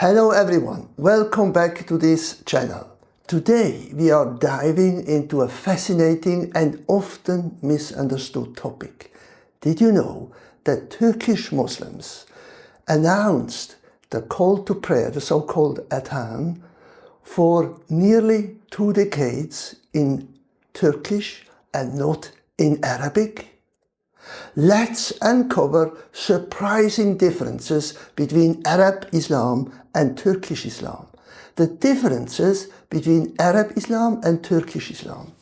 Hello everyone, welcome back to this channel. Today we are diving into a fascinating and often misunderstood topic. Did you know that Turkish Muslims announced the call to prayer, the so-called adhan, for nearly 2 decades in Turkish and not in Arabic? Let's uncover surprising differences between Arab Islam and Turkish Islam. The differences between Arab Islam and Turkish Islam.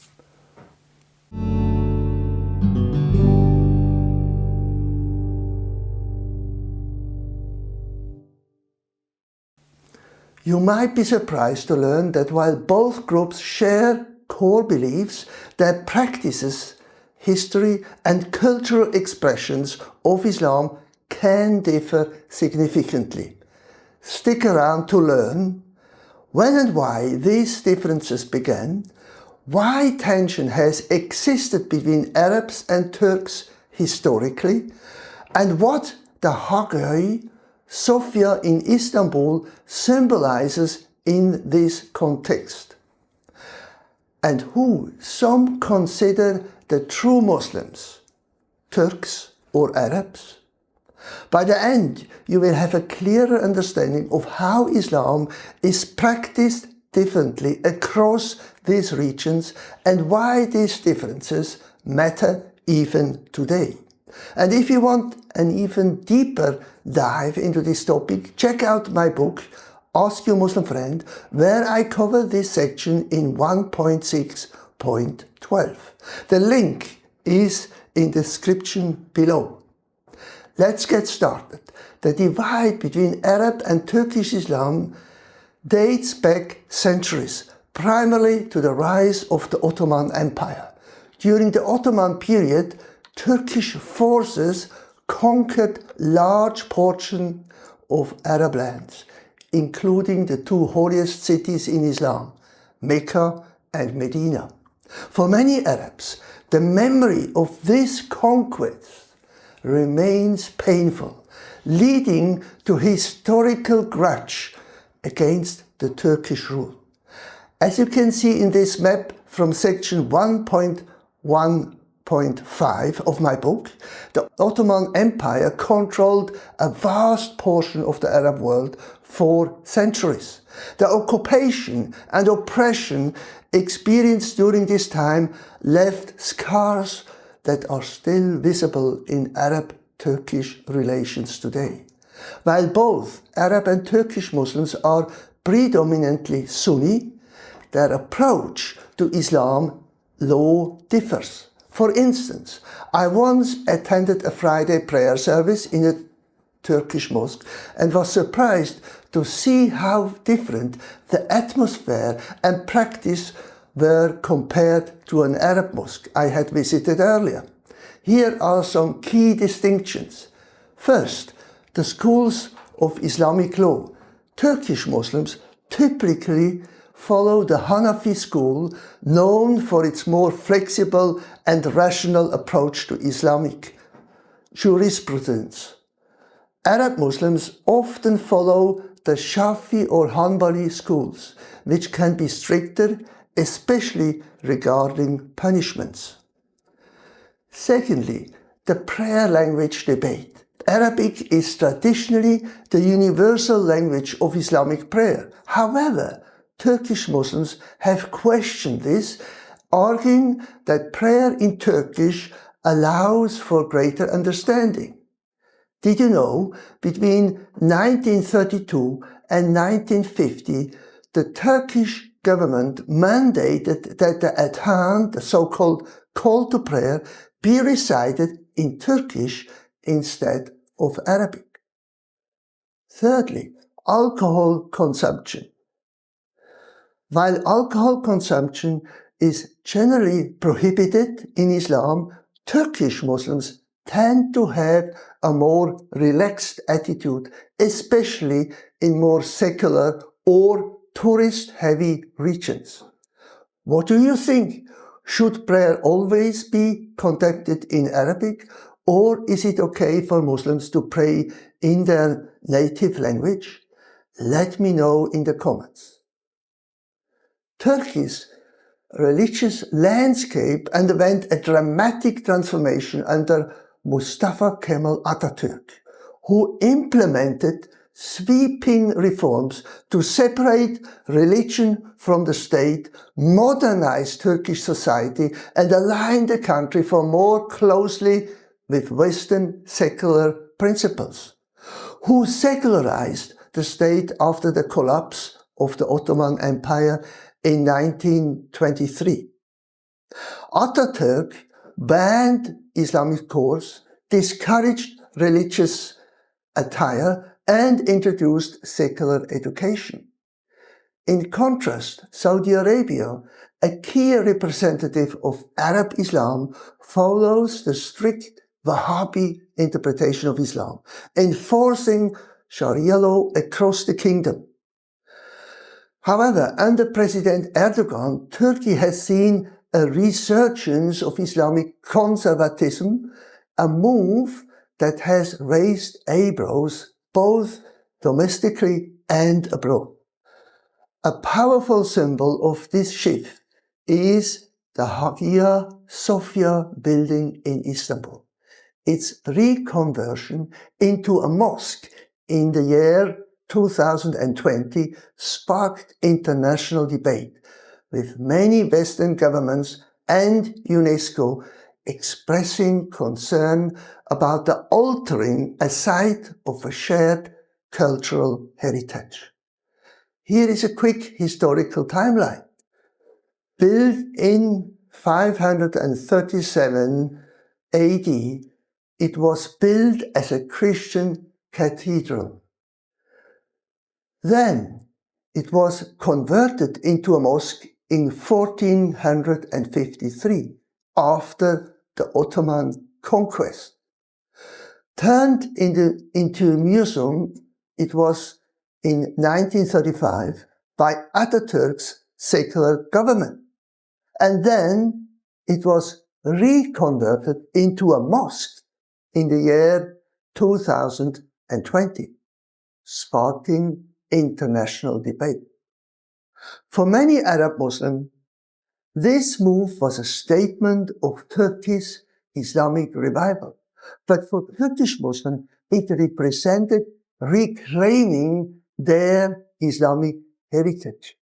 You might be surprised to learn that while both groups share core beliefs, their practices, history and cultural expressions of Islam can differ significantly. Stick around to learn when and why these differences began, why tension has existed between Arabs and Turks historically, and what the Hagia Sophia in Istanbul symbolizes in this context, and who some consider the true Muslims, Turks or Arabs. By the end, you will have a clearer understanding of how Islam is practiced differently across these regions and why these differences matter even today. And if you want an even deeper dive into this topic, check out my book, Ask Your Muslim Friend, where I cover this section in 1.6.12. The link is in the description below. Let's get started. The divide between Arab and Turkish Islam dates back centuries, primarily to the rise of the Ottoman Empire. During the Ottoman period, Turkish forces conquered large portions of Arab lands, including the two holiest cities in Islam, Mecca and Medina. For many Arabs, the memory of this conquest remains painful, leading to historical grudge against the Turkish rule. As you can see in this map from section 1.1.5 of my book, the Ottoman Empire controlled a vast portion of the Arab world for centuries. The occupation and oppression experienced during this time left scars that are still visible in Arab-Turkish relations today. While both Arab and Turkish Muslims are predominantly Sunni, their approach to Islam law differs. For instance, I once attended a Friday prayer service in a Turkish mosque and was surprised to see how different the atmosphere and practice were compared to an Arab mosque I had visited earlier. Here are some key distinctions. First, the schools of Islamic law. Turkish Muslims typically follow the Hanafi school, known for its more flexible and rational approach to Islamic jurisprudence. Arab Muslims often follow the Shafi or Hanbali schools, which can be stricter, especially regarding punishments. Secondly, the prayer language debate. Arabic is traditionally the universal language of Islamic prayer. However, Turkish Muslims have questioned this, arguing that prayer in Turkish allows for greater understanding. Did you know, between 1932 and 1950, the Turkish government mandated that the adhan, the so-called call to prayer, be recited in Turkish instead of Arabic. Thirdly, alcohol consumption. While alcohol consumption is generally prohibited in Islam, Turkish Muslims tend to have a more relaxed attitude, especially in more secular or tourist-heavy regions. What do you think? Should prayer always be conducted in Arabic, or is it okay for Muslims to pray in their native language? Let me know in the comments. Turkey's religious landscape underwent a dramatic transformation under Mustafa Kemal Atatürk, who implemented sweeping reforms to separate religion from the state, modernize Turkish society, and align the country more closely with Western secular principles, who secularized the state after the collapse of the Ottoman Empire in 1923. Atatürk banned Islamic courses, discouraged religious attire, and introduced secular education. In contrast, Saudi Arabia, a key representative of Arab Islam, follows the strict Wahhabi interpretation of Islam, enforcing Sharia law across the kingdom. However, under President Erdogan, Turkey has seen a resurgence of Islamic conservatism, a move that has raised eyebrows both domestically and abroad. A powerful symbol of this shift is the Hagia Sophia building in Istanbul. Its reconversion into a mosque in the year 2020 sparked international debate, with many Western governments and UNESCO expressing concern about the altering a site of a shared cultural heritage. Here is a quick historical timeline. Built in 537 AD, it was built as a Christian cathedral. Then it was converted into a mosque in 1453 after the Ottoman conquest. Turned into a museum, it was in 1935 by Atatürk's secular government. And then it was reconverted into a mosque in the year 2020, sparking international debate. For many Arab Muslims, this move was a statement of Turkey's Islamic revival. But for Turkish Muslims, it represented reclaiming their Islamic heritage.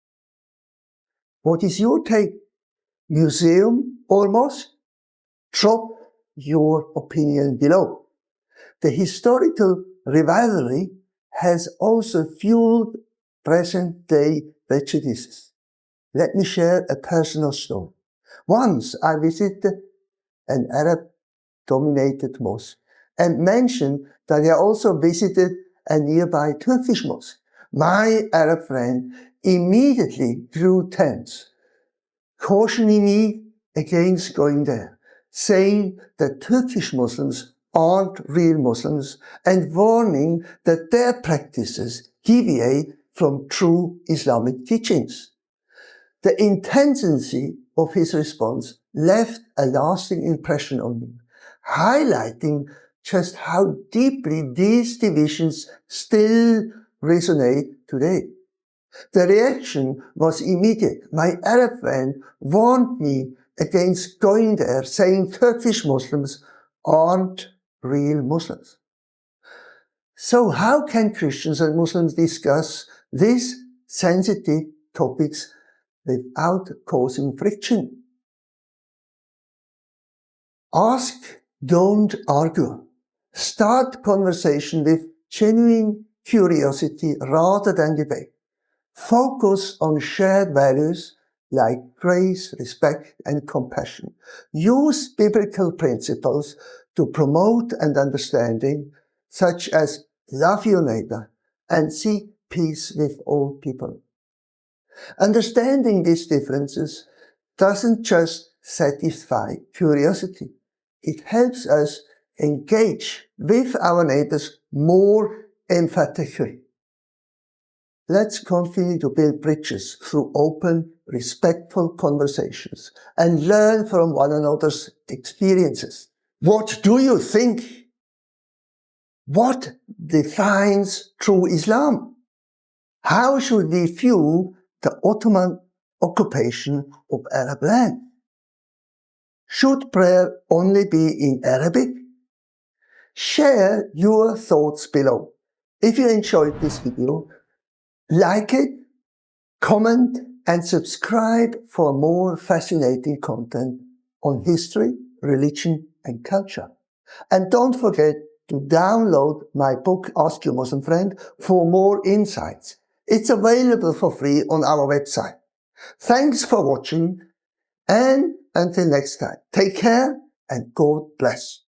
What is your take? Museum or mosque? Drop your opinion below. The historical rivalry has also fueled present-day prejudices. Let me share a personal story. Once I visited an Arab-dominated mosque and mentioned that I also visited a nearby Turkish mosque. My Arab friend immediately grew tense, cautioning me against going there, saying that Turkish Muslims aren't real Muslims and warning that their practices deviate from true Islamic teachings. The intensity of his response left a lasting impression on me, highlighting just how deeply these divisions still resonate today. The reaction was immediate. My Arab friend warned me against going there, saying Turkish Muslims aren't real Muslims. So how can Christians and Muslims discuss these sensitive topics without causing friction? Ask, don't argue. Start conversation with genuine curiosity rather than debate. Focus on shared values like grace, respect, and compassion. Use biblical principles to promote an understanding, such as love your neighbor and seek peace with all people. Understanding these differences doesn't just satisfy curiosity. It helps us engage with our neighbors more emphatically. Let's continue to build bridges through open, respectful conversations and learn from one another's experiences. What do you think? What defines true Islam? How should we view the Ottoman occupation of Arab land? Should prayer only be in Arabic? Share your thoughts below. If you enjoyed this video, like it, comment and subscribe for more fascinating content on history, religion and culture. And don't forget to download my book Ask Your Muslim Friend for more insights. It's available for free on our website. Thanks for watching, and until next time, take care and God bless.